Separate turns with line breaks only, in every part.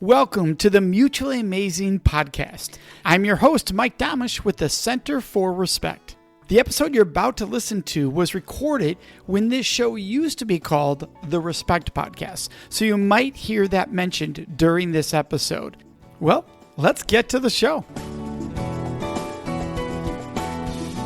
Welcome to the Mutually Amazing Podcast. I'm your host, Mike Domish with the Center for Respect. The episode you're about to listen to was recorded when this show used to be called the Respect Podcast, so you might hear that mentioned during this episode. Well, let's get to the show.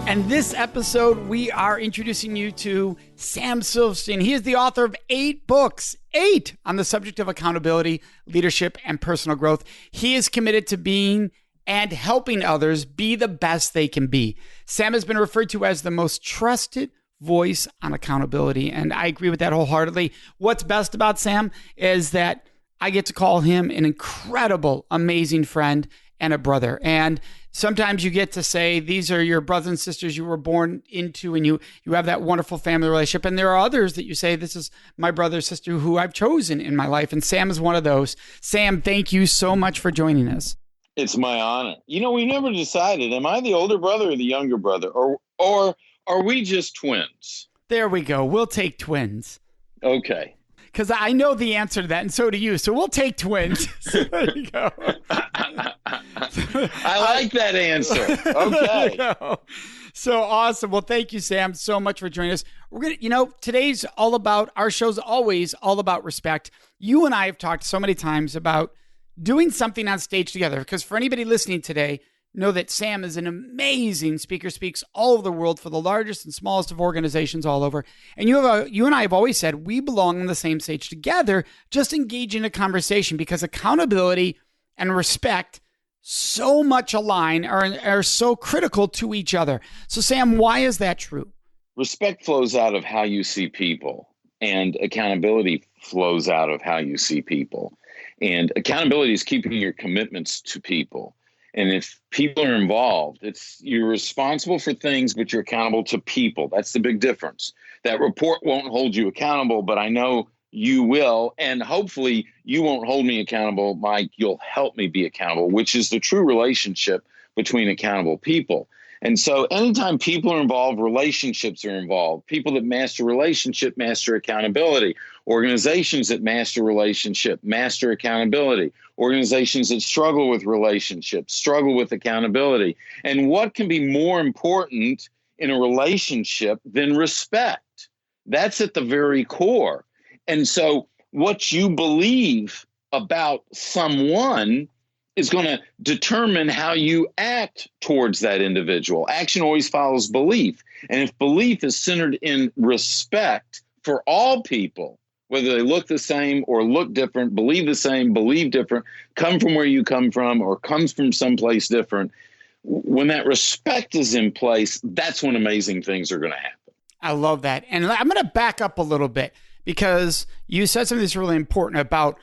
And this episode, we are introducing you to Sam Silverstein. He is the author of 8 books, 8 on the subject of accountability, leadership, and personal growth. He is committed to being and helping others be the best they can be. Sam has been referred to as the most trusted voice on accountability, and I agree with that wholeheartedly. What's best about Sam is that I get to call him an incredible, amazing friend and a brother. And sometimes you get to say, these are your brothers and sisters you were born into, and you have that wonderful family relationship. And there are others that you say, this is my brother or sister who I've chosen in my life. And Sam is one of those. Sam, thank you so much for joining us.
It's my honor. You know, we never decided, am I the older brother or the younger brother? Or are we just twins?
There we go. We'll take twins.
Okay.
Because I know the answer to that, and so do you. So we'll take twins. So there you go.
I like that answer. Okay.
So awesome. Well, thank you, Sam, so much for joining us. We're gonna, today's all about, our show's always all about respect. You and I have talked so many times about doing something on stage together. Because for anybody listening today, know that Sam is an amazing speaker, speaks all over the world for the largest and smallest of organizations all over. And you and I have always said we belong on the same stage together, just engage in a conversation, because accountability and respect so much align, are so critical to each other. So Sam, why is that true?
Respect flows out of how you see people, and accountability flows out of how you see people. And accountability is keeping your commitments to people. And if people are involved, you're responsible for things, but you're accountable to people. That's the big difference. That report won't hold you accountable, but I know you will. And hopefully you won't hold me accountable, Mike. You'll help me be accountable, which is the true relationship between accountable people. And so anytime people are involved, relationships are involved. People that master relationship master accountability. Organizations that master relationship master accountability. Organizations that struggle with relationships struggle with accountability. And what can be more important in a relationship than respect? That's at the very core. And so what you believe about someone is going to determine how you act towards that individual. Action always follows belief. And if belief is centered in respect for all people, whether they look the same or look different, believe the same, believe different, come from where you come from, or comes from someplace different, when that respect is in place, that's when amazing things are going to happen.
I love that. And I'm going to back up a little bit, because you said something that's really important about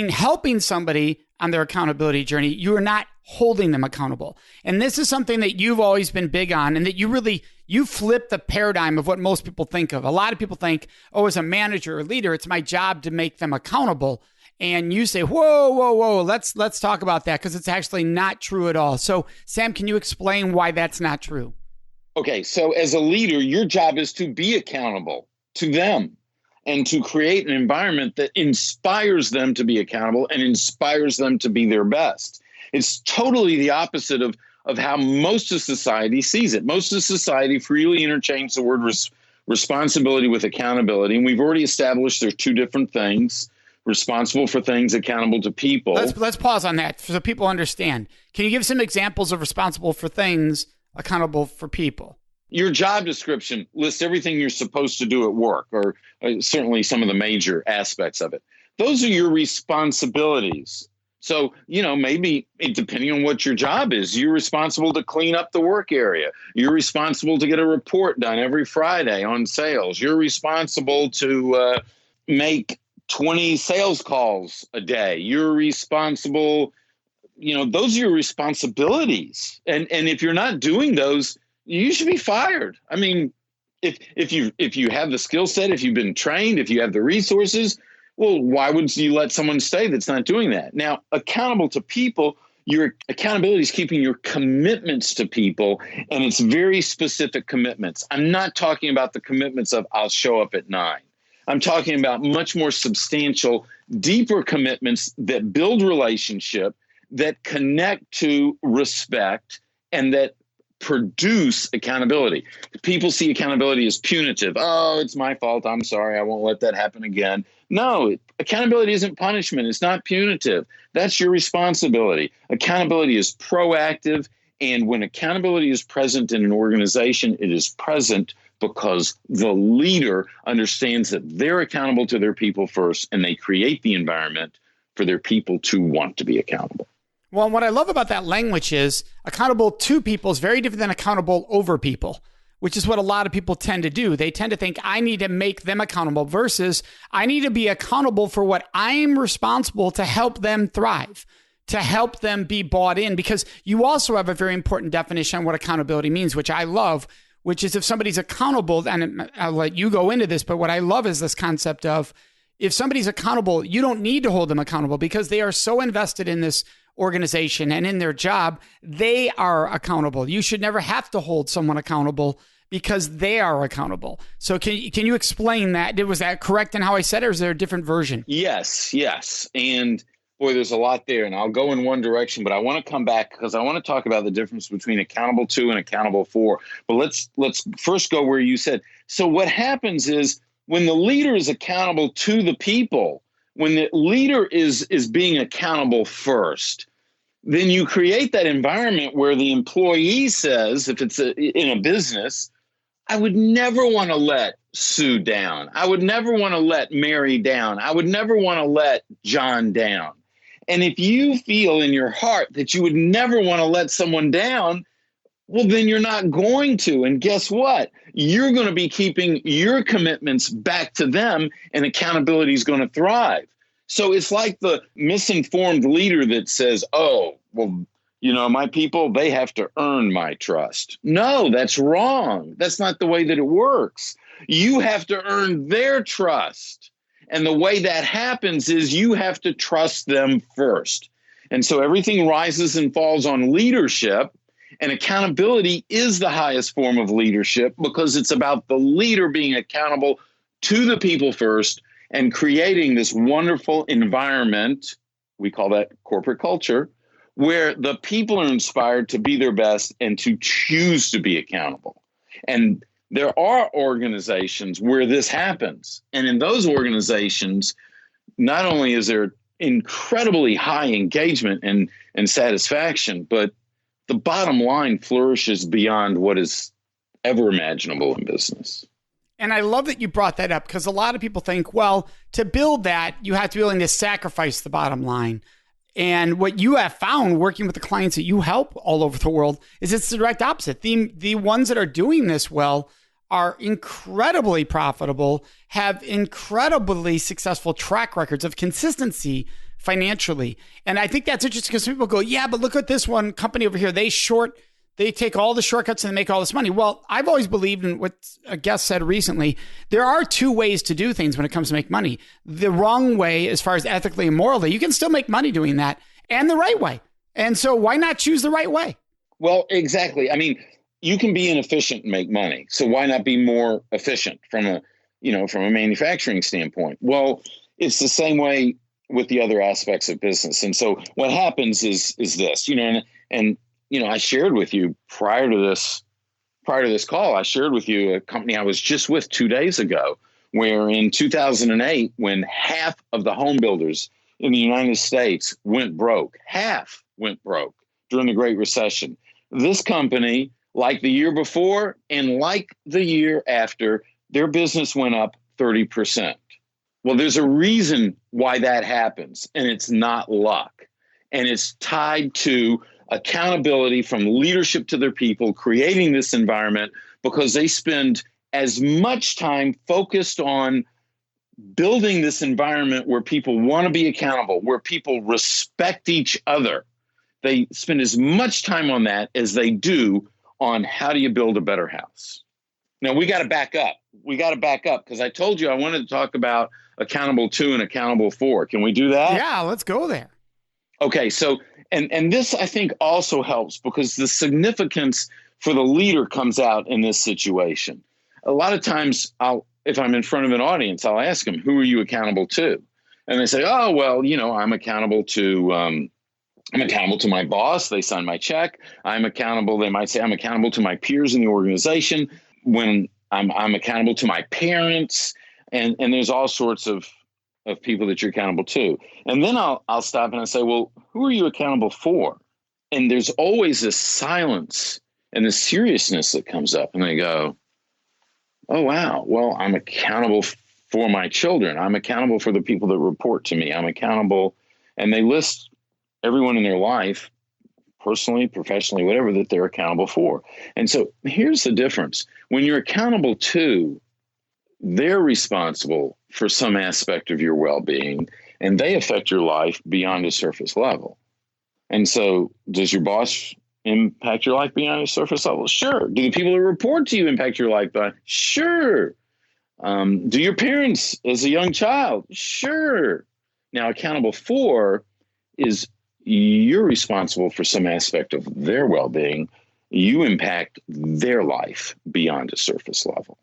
helping somebody on their accountability journey. You are not holding them accountable. And this is something that you've always been big on, and that you flip the paradigm of what most people think of. A lot of people think, as a manager or leader, it's my job to make them accountable. And you say, whoa, let's talk about that, because it's actually not true at all. So Sam, can you explain why that's not true?
Okay, so as a leader, your job is to be accountable to them, and to create an environment that inspires them to be accountable and inspires them to be their best. It's totally the opposite of how most of society sees it. Most of society freely interchanges the word responsibility with accountability. And we've already established there's two different things: responsible for things, accountable to people.
Let's pause on that so people understand. Can you give some examples of responsible for things, accountable for people?
Your job description lists everything you're supposed to do at work, or certainly some of the major aspects of it. Those are your responsibilities. So, maybe depending on what your job is, you're responsible to clean up the work area. You're responsible to get a report done every Friday on sales. You're responsible to make 20 sales calls a day. You're responsible, those are your responsibilities. And if you're not doing those, you should be fired. I mean, if you have the skill set, if you've been trained, if you have the resources, well, why would you let someone stay that's not doing that? Now, accountable to people, your accountability is keeping your commitments to people, and it's very specific commitments. I'm not talking about the commitments of I'll show up at 9. I'm talking about much more substantial deeper commitments that build relationship, that connect to respect, and that produce accountability. People see accountability as punitive. Oh, it's my fault. I'm sorry. I won't let that happen again. No, accountability isn't punishment. It's not punitive. That's your responsibility. Accountability is proactive. And when accountability is present in an organization, it is present because the leader understands that they're accountable to their people first, and they create the environment for their people to want to be accountable.
Well, what I love about that language is accountable to people is very different than accountable over people, which is what a lot of people tend to do. They tend to think I need to make them accountable versus I need to be accountable for what I'm responsible to help them thrive, to help them be bought in, because you also have a very important definition on what accountability means, which I love, which is if somebody's accountable, and I'll let you go into this, but what I love is this concept of if somebody's accountable, you don't need to hold them accountable because they are so invested in this organization and in their job, they are accountable. You should never have to hold someone accountable because they are accountable. So can you explain that? Was that correct in how I said it, or is there a different version?
Yes. And boy, there's a lot there, and I'll go in one direction, but I want to come back because I want to talk about the difference between accountable to and accountable for. But let's first go where you said. So what happens is when the leader is accountable to the people, when the leader is being accountable first, then you create that environment where the employee says, if it's in a business, I would never want to let Sue down. I would never want to let Mary down. I would never want to let John down. And if you feel in your heart that you would never want to let someone down, well, then you're not going to. And guess what? You're going to be keeping your commitments back to them, and accountability is going to thrive. So it's like the misinformed leader that says, oh, well, my people, they have to earn my trust. No, that's wrong. That's not the way that it works. You have to earn their trust. And the way that happens is you have to trust them first. And so everything rises and falls on leadership. And accountability is the highest form of leadership because it's about the leader being accountable to the people first and creating this wonderful environment, we call that corporate culture, where the people are inspired to be their best and to choose to be accountable. And there are organizations where this happens. And in those organizations, not only is there incredibly high engagement and satisfaction, but the bottom line flourishes beyond what is ever imaginable in business.
And I love that you brought that up because a lot of people think, well, to build that, you have to be willing to sacrifice the bottom line. And what you have found working with the clients that you help all over the world is it's the direct opposite. The ones that are doing this well are incredibly profitable, have incredibly successful track records of consistency financially. And I think that's interesting because people go, yeah, but look at this one company over here. They take all the shortcuts and they make all this money. Well, I've always believed in what a guest said recently. There are two ways to do things when it comes to make money. The wrong way, as far as ethically and morally, you can still make money doing that, and the right way. And so why not choose the right way?
Well, exactly. I mean, you can be inefficient and make money. So why not be more efficient from a manufacturing standpoint? Well, it's the same way with the other aspects of business. And so what happens is this, and I shared with you prior to this call, I shared with you a company I was just with 2 days ago, where in 2008, when half of the home builders in the United States went broke during the Great Recession. This company, like the year before and like the year after, their business went up 30%. Well, there's a reason why that happens, and it's not luck. And it's tied to accountability from leadership to their people, creating this environment because they spend as much time focused on building this environment where people want to be accountable, where people respect each other. They spend as much time on that as they do on how do you build a better house. Now, we got to back up. Because I told you I wanted to talk about accountable to and accountable for. Can we do that?
Yeah, let's go there.
Okay, so and this I think also helps because the significance for the leader comes out in this situation. A lot of times if I'm in front of an audience, I'll ask them, who are you accountable to? And they say, oh, well, I'm accountable to my boss. They sign my check. They might say I'm accountable to my peers in the organization. When I'm accountable to my parents, and there's all sorts of people that you're accountable to. And then I'll stop and I say, well, who are you accountable for? And there's always this silence and this seriousness that comes up. And they go, oh, wow, well, I'm accountable for my children. I'm accountable for the people that report to me. I'm accountable. And they list everyone in their life, personally, professionally, whatever, that they're accountable for. And so here's the difference. When you're accountable to, they're responsible for some aspect of your well-being, and they affect your life beyond a surface level. And so does your boss impact your life beyond a surface level? Sure. Do the people that report to you impact your life beyond? Sure. Do your parents as a young child? Sure. Now, accountable for is you're responsible for some aspect of their well-being. You impact their life beyond a surface level.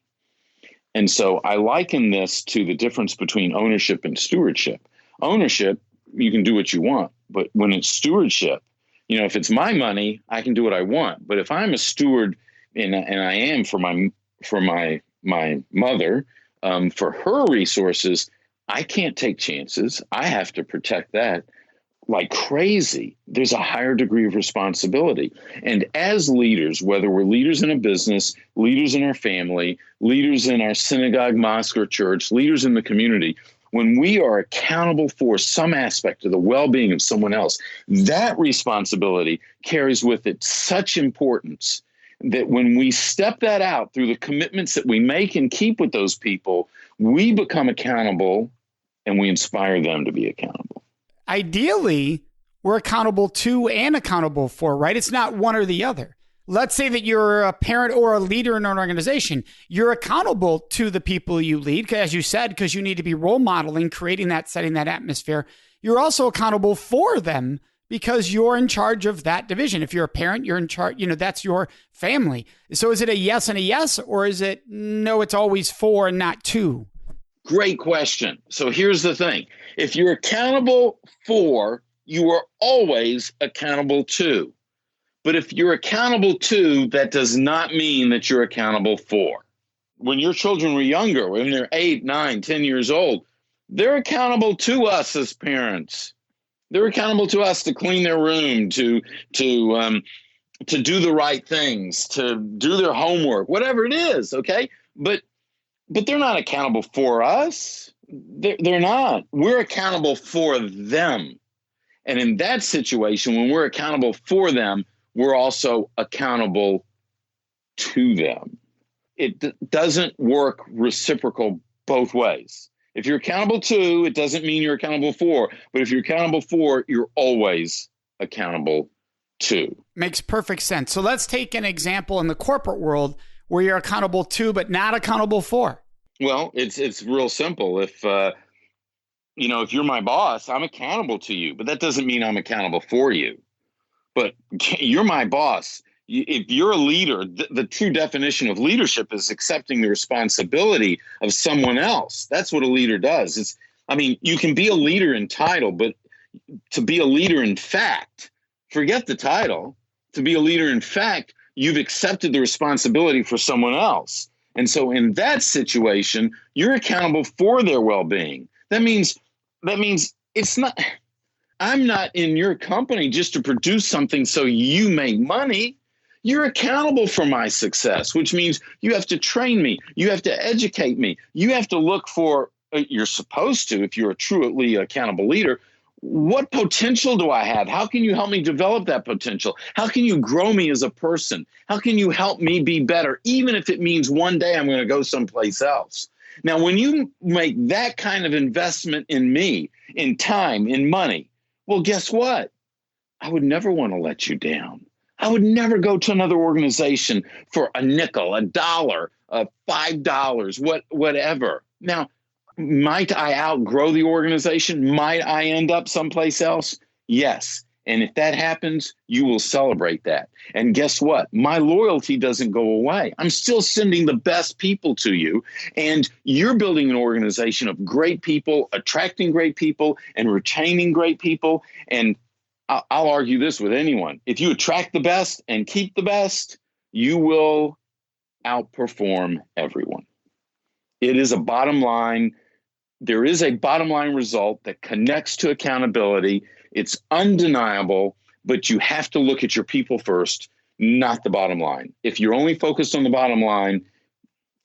And so I liken this to the difference between ownership and stewardship. Ownership, you can do what you want, but when it's stewardship, if it's my money, I can do what I want. But if I'm a steward, and I am for my mother, for her resources, I can't take chances. I have to protect that like crazy. There's a higher degree of responsibility. And as leaders, whether we're leaders in a business, leaders in our family, leaders in our synagogue, mosque, or church, leaders in the community, when we are accountable for some aspect of the well-being of someone else, that responsibility carries with it such importance that when we step that out through the commitments that we make and keep with those people, we become accountable and we inspire them to be accountable.
Ideally, we're accountable to and accountable for, right? It's not one or the other. Let's say that you're a parent or a leader in an organization. You're accountable to the people you lead, as you said, because you need to be role modeling, creating that, setting that atmosphere. You're also accountable for them because you're in charge of that division. If you're a parent, you're in charge, that's your family. So is it a yes and a yes, or is it no, it's always for and not to?
Great question. So here's the thing. If you're accountable for, you are always accountable to. But if you're accountable to, that does not mean that you're accountable for. When your children were younger, when they're 8, 9, 10 years old, they're accountable to us as parents. They're accountable to us to clean their room, to do the right things, to do their homework, whatever it is, okay? But they're not accountable for us. They're not. We're accountable for them. And in that situation, when we're accountable for them, we're also accountable to them. It doesn't work reciprocal both ways. If you're accountable to, it doesn't mean you're accountable for. But if you're accountable for, you're always accountable to.
Makes perfect sense. So let's take an example in the corporate world where you're accountable to, but not accountable for.
Well, it's real simple. If you're my boss, I'm accountable to you, but that doesn't mean I'm accountable for you. But you're my boss. If you're a leader, the true definition of leadership is accepting the responsibility of someone else. That's what a leader does. You can be a leader in title, but to be a leader in fact, forget the title. To be a leader in fact, you've accepted the responsibility for someone else. And so in that situation, you're accountable for their well-being. That means it's not, I'm not in your company just to produce something so you make money. You're accountable for my success, which means you have to train me. You have to educate me. You have to look for, you're supposed to, if you're a truly accountable leader, what potential do I have? How can you help me develop that potential? How can you grow me as a person? How can you help me be better, even if it means one day I'm going to go someplace else? Now, when you make that kind of investment in me, in time, in money, well, guess what? I would never want to let you down. I would never go to another organization for a nickel, a dollar, $5, whatever. Now, might I outgrow the organization? Might I end up someplace else? Yes. And if that happens, you will celebrate that. And guess what? My loyalty doesn't go away. I'm still sending the best people to you. And you're building an organization of great people, attracting great people, and retaining great people. And I'll argue this with anyone. If you attract the best and keep the best, you will outperform everyone. It is a bottom line. There is a bottom line result that connects to accountability. It's undeniable, but you have to look at your people first, not the bottom line. If you're only focused on the bottom line,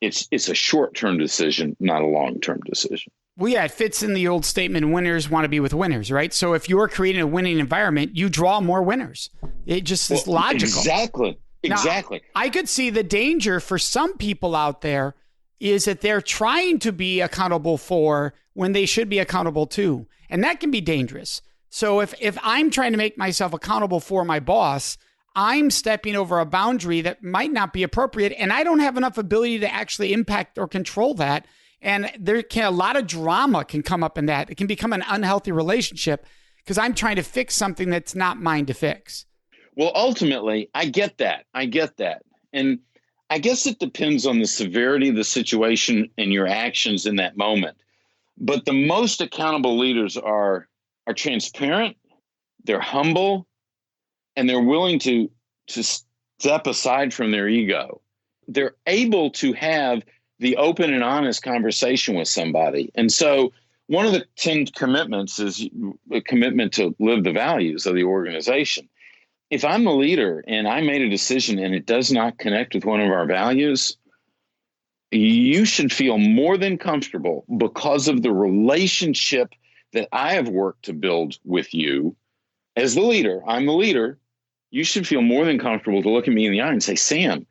it's a short-term decision, not a long-term decision.
Well, yeah, it fits in the old statement, winners want to be with winners, right? So if you're creating a winning environment, you draw more winners. It just is logical.
Exactly.
Now, I could see the danger for some people out there is that they're trying to be accountable for when they should be accountable to. And that can be dangerous. So if I'm trying to make myself accountable for my boss, I'm stepping over a boundary that might not be appropriate, and I don't have enough ability to actually impact or control that. And a lot of drama can come up in that. It can become an unhealthy relationship because I'm trying to fix something that's not mine to fix.
Well, ultimately, I get that. And I guess it depends on the severity of the situation and your actions in that moment. But the most accountable leaders are transparent, they're humble, and they're willing to step aside from their ego. They're able to have the open and honest conversation with somebody. And so one of the 10 commitments is a commitment to live the values of the organization. If I'm the leader and I made a decision and it does not connect with one of our values, you should feel more than comfortable because of the relationship that I have worked to build with you as the leader. I'm the leader. You should feel more than comfortable to look at me in the eye and say, Sam,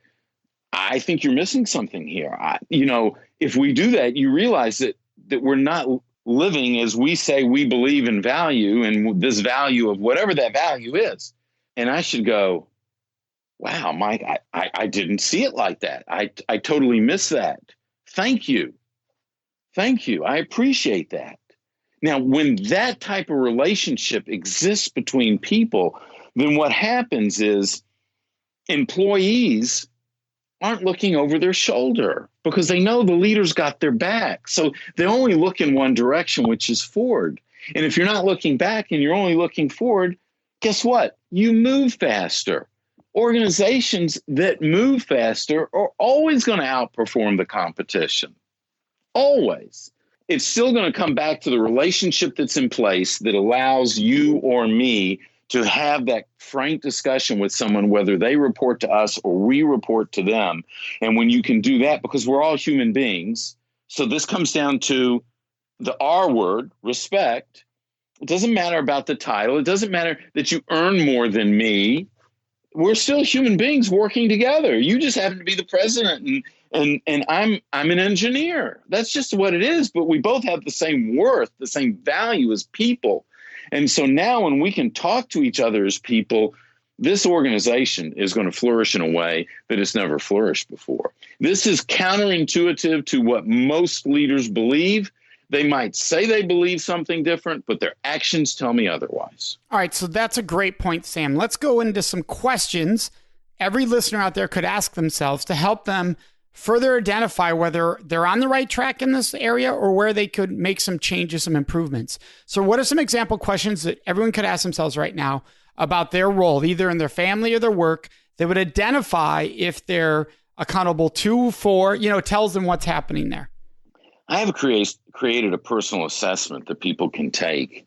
I think you're missing something here. If we do that, you realize that we're not living as we say we believe in value and this value of whatever that value is. And I should go, wow, Mike, I didn't see it like that. I totally missed that. Thank you. I appreciate that. Now, when that type of relationship exists between people, then what happens is employees aren't looking over their shoulder because they know the leader's got their back. So they only look in one direction, which is forward. And if you're not looking back and you're only looking forward, guess what? You move faster. Organizations that move faster are always going to outperform the competition. Always. It's still going to come back to the relationship that's in place that allows you or me to have that frank discussion with someone, whether they report to us or we report to them. And when you can do that, because we're all human beings, so this comes down to the R word, respect. It doesn't matter about the title. It doesn't matter that you earn more than me. We're still human beings working together. You just happen to be the president and I'm an engineer. That's just what it is. But we both have the same worth, the same value as people. And so now when we can talk to each other as people, this organization is going to flourish in a way that it's never flourished before. This is counterintuitive to what most leaders believe. They might say they believe something different, but their actions tell me otherwise.
All right, so that's a great point, Sam. Let's go into some questions every listener out there could ask themselves to help them further identify whether they're on the right track in this area or where they could make some changes, some improvements. So what are some example questions that everyone could ask themselves right now about their role, either in their family or their work, that would identify if they're accountable to, for, tells them what's happening there?
I have created a personal assessment that people can take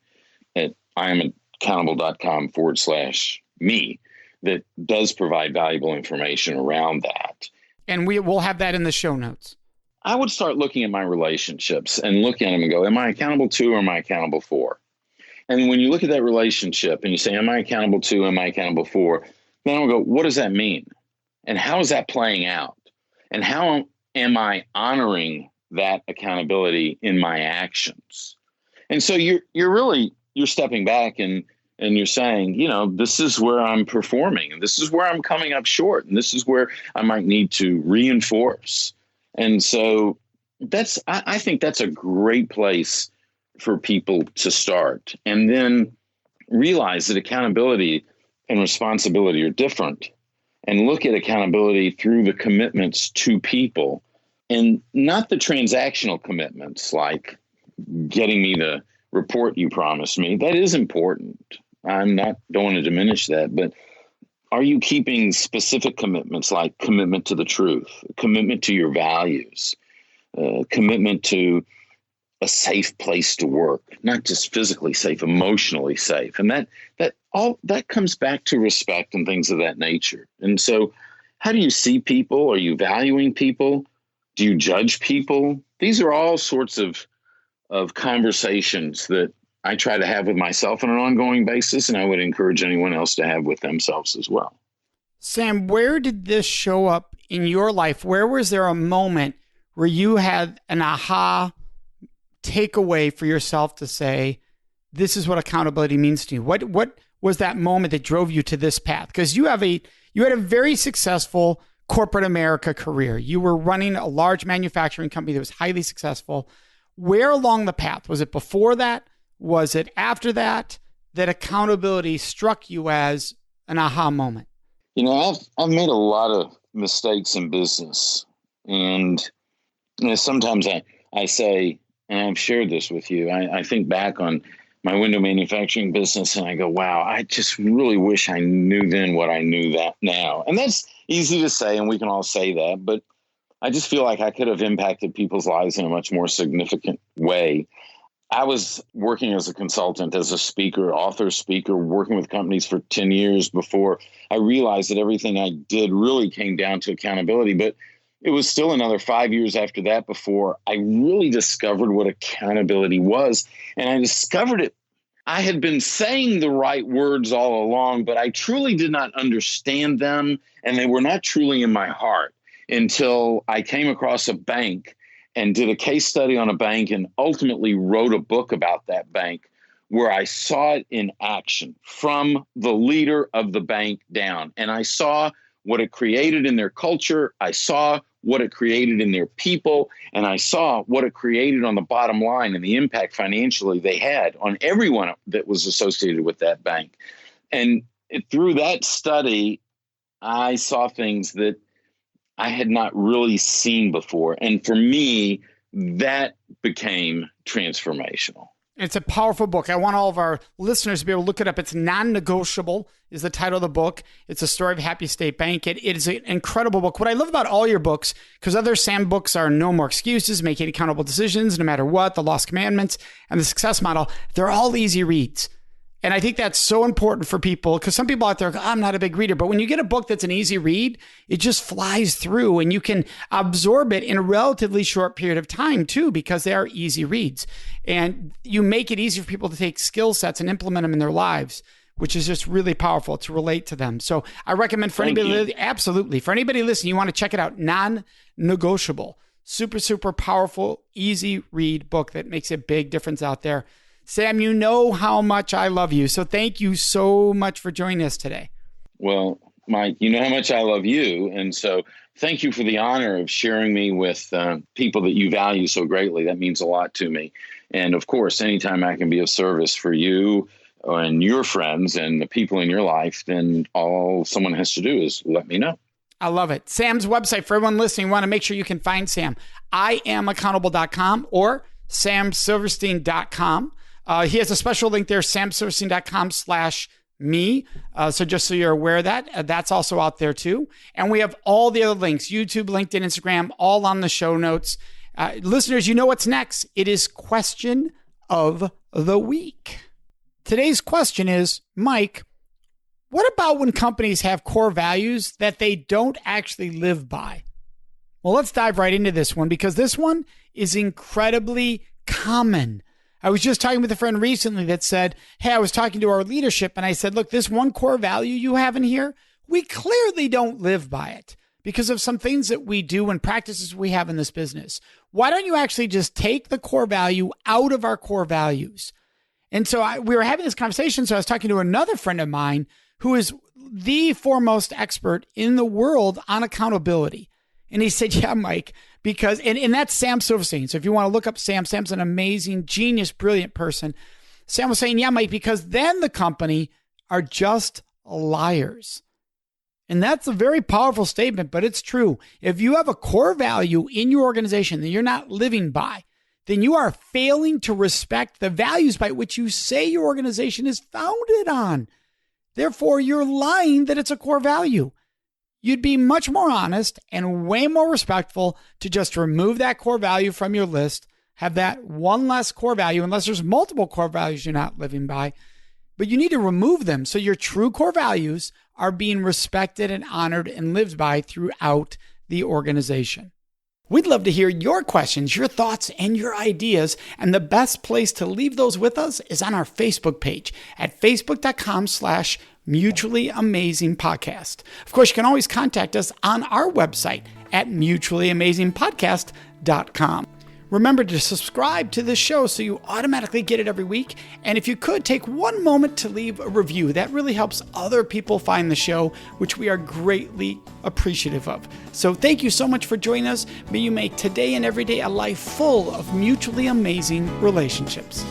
at IamAccountable.com/me that does provide valuable information around that.
And we'll have that in the show notes.
I would start looking at my relationships and look at them and go, am I accountable to or am I accountable for? And when you look at that relationship and you say, am I accountable to, am I accountable for? Then I'll go, what does that mean? And how is that playing out? And how am I honoring that accountability in my actions? And so you're stepping back and you're saying, this is where I'm performing and this is where I'm coming up short and this is where I might need to reinforce. And so I think that's a great place for people to start. And then realize that accountability and responsibility are different, and look at accountability through the commitments to people and not the transactional commitments like getting me the report you promised me. That is important. Don't want to diminish that, but are you keeping specific commitments like commitment to the truth, commitment to your values, commitment to a safe place to work, not just physically safe, emotionally safe. And that comes back to respect and things of that nature. And so how do you see people? Are you valuing people? Do you judge people? These are all sorts of conversations that I try to have with myself on an ongoing basis, and I would encourage anyone else to have with themselves as well.
Sam, where did this show up in your life? Where was there a moment where you had an aha takeaway for yourself to say, this is what accountability means to you? What was that moment that drove you to this path? Because you had a very successful corporate America career. You were running a large manufacturing company that was highly successful. Where along the path? Was it before that? Was it after that accountability struck you as an aha moment?
I've made a lot of mistakes in business. And sometimes I say, and I've shared this with you, I think back on my window manufacturing business and I go, wow, I just really wish I knew then what I knew that now. And that's easy to say, and we can all say that, but I just feel like I could have impacted people's lives in a much more significant way. I was working as a consultant, as a speaker, author, speaker, working with companies for 10 years before I realized that everything I did really came down to accountability. But it was still another 5 years after that before I really discovered what accountability was. And I discovered it. I had been saying the right words all along, but I truly did not understand them. And they were not truly in my heart until I came across a bank and did a case study on a bank and ultimately wrote a book about that bank where I saw it in action from the leader of the bank down. And I saw what it created in their culture. I saw what it created in their people, and I saw what it created on the bottom line and the impact financially they had on everyone that was associated with that bank. And through that study, I saw things that I had not really seen before. And for me, that became transformational.
It's a powerful book. I want all of our listeners to be able to look it up. It's Non-Negotiable is the title of the book. It's a story of Happy State Bank. It is an incredible book. What I love about all your books, because other Sam books are No More Excuses, Making Accountable Decisions, No Matter What, The Lost Commandments, and The Success Model, they're all easy reads. And I think that's so important for people because some people out there go, I'm not a big reader. But when you get a book that's an easy read, it just flies through and you can absorb it in a relatively short period of time too, because they are easy reads. And you make it easy for people to take skill sets and implement them in their lives, which is just really powerful to relate to them. So I recommend for anybody, absolutely, for anybody listening, you want to check it out, Non-Negotiable. Super, super powerful, easy read book that makes a big difference out there. Sam, you know how much I love you. So thank you so much for joining us today.
Well, Mike, you know how much I love you. And so thank you for the honor of sharing me with people that you value so greatly. That means a lot to me. And of course, anytime I can be of service for you and your friends and the people in your life, then all someone has to do is let me know.
I love it. Sam's website, for everyone listening, you want to make sure you can find Sam. IamAccountable.com or SamSilverstein.com. He has a special link there, samsilverstein.com/me. So just so you're aware of that, that's also out there too. And we have all the other links, YouTube, LinkedIn, Instagram, all on the show notes. Listeners, you know what's next. It is Question of the Week. Today's question is, Mike, what about when companies have core values that they don't actually live by? Well, let's dive right into this one because this one is incredibly common. I was just talking with a friend recently that said, hey, I was talking to our leadership and I said, look, this one core value you have in here, we clearly don't live by it because of some things that we do and practices we have in this business. Why don't you actually just take the core value out of our core values? And so we were having this conversation. So I was talking to another friend of mine who is the foremost expert in the world on accountability. And he said, yeah, Mike, because, and that's Sam Silverstein. So if you want to look up Sam, Sam's an amazing, genius, brilliant person. Sam was saying, yeah, Mike, because then the company are just liars. And that's a very powerful statement, but it's true. If you have a core value in your organization that you're not living by, then you are failing to respect the values by which you say your organization is founded on. Therefore, you're lying that it's a core value. You'd be much more honest and way more respectful to just remove that core value from your list, have that one less core value, unless there's multiple core values you're not living by. But you need to remove them so your true core values are being respected and honored and lived by throughout the organization. We'd love to hear your questions, your thoughts, and your ideas. And the best place to leave those with us is on our Facebook page at facebook.com/Mutually Amazing Podcast. Of course, you can always contact us on our website at mutuallyamazingpodcast.com. Remember to subscribe to this show so you automatically get it every week. And if you could, take one moment to leave a review. That really helps other people find the show, which we are greatly appreciative of. So thank you so much for joining us. May you make today and every day a life full of mutually amazing relationships.